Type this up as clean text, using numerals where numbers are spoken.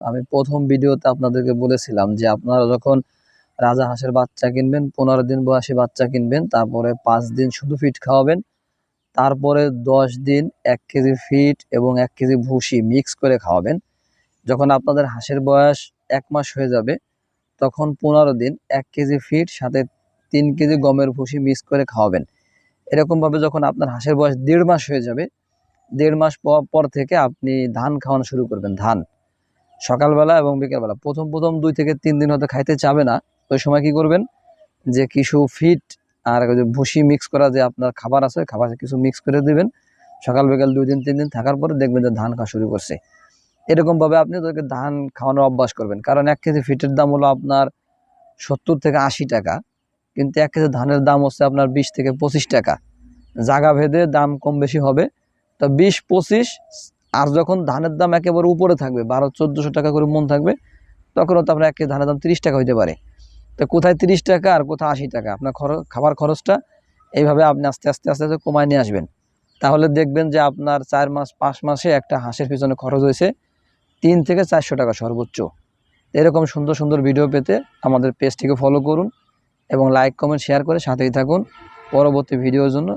আমি প্রথম ভিডিওতে আপনাদেরকে বলেছিলাম যে আপনারা যখন রাজহাঁসের বাচ্চা কিনবেন, 15 দিন বয়সী বাচ্চা কিনবেন, তারপরে 5 দিন শুধু ফিড খাওয়াবেন, তারপরে 10 দিন 1 কেজি ফিড এবং 1 কেজি ভুসি মিক্স করে খাওয়াবেন। যখন আপনাদের হাঁসের বয়স 1 মাস হয়ে যাবে, তখন 15 দিন 1 কেজি ফিড সাথে 3 কেজি গমের ভুসি মিক্স করে খাওয়াবেন। এরকমভাবে যখন আপনার হাঁসের বয়স 1.5 মাস হয়ে যাবে, 1.5 মাস পর থেকে আপনি ধান খাওয়ানো শুরু করবেন। ধান সকালবেলা এবং বিকেলবেলা। প্রথম 2 থেকে 3 দিন হয়তো খাইতে চাবে না, ওই সময় কি করবেন, যে কিছু ফিড আর ভুসি মিক্স করা যে আপনার খাবার আছে, খাবার কিছু মিক্স করে দিবেন। সকাল বিকাল 2 দিন 3 দিন থাকার পরে দেখবেন যে ধান খাওয়া শুরু করছে। এরকমভাবে আপনি ওদেরকে ধান খাওয়ানোর অভ্যাস করবেন। কারণ 1 কেজি ফিটের দাম হলো আপনার 70 থেকে 80 টাকা, কিন্তু 1 কেজি ধানের দাম হচ্ছে আপনার 20 থেকে 25 টাকা। জায়গা ভেদে দাম কম বেশি হবে। তো 20-25, আর যখন ধানের দাম একেবারে উপরে থাকবে, 1200-1400 টাকা করে মন থাকবে, তখনও তো আপনার 1 কেজি ধানের দাম 30 টাকা হইতে পারে। তো কোথায় 30 টাকা আর কোথায় 80 টাকা, আপনার খাবার খরচটা এইভাবে আপনি আস্তে আস্তে আস্তে আস্তে কমায় নিয়ে আসবেন। তাহলে দেখবেন যে আপনার 4 মাস 5 মাসে একটা হাঁসের পিছনে খরচ হয়েছে 3 থেকে 400 টাকা সর্বোচ্চ। এরকম সুন্দর সুন্দর ভিডিও পেতে আমাদের পেজটিকে ফলো করুন এবং লাইক কমেন্ট শেয়ার করে সাথেই থাকুন পরবর্তী ভিডিওর জন্য।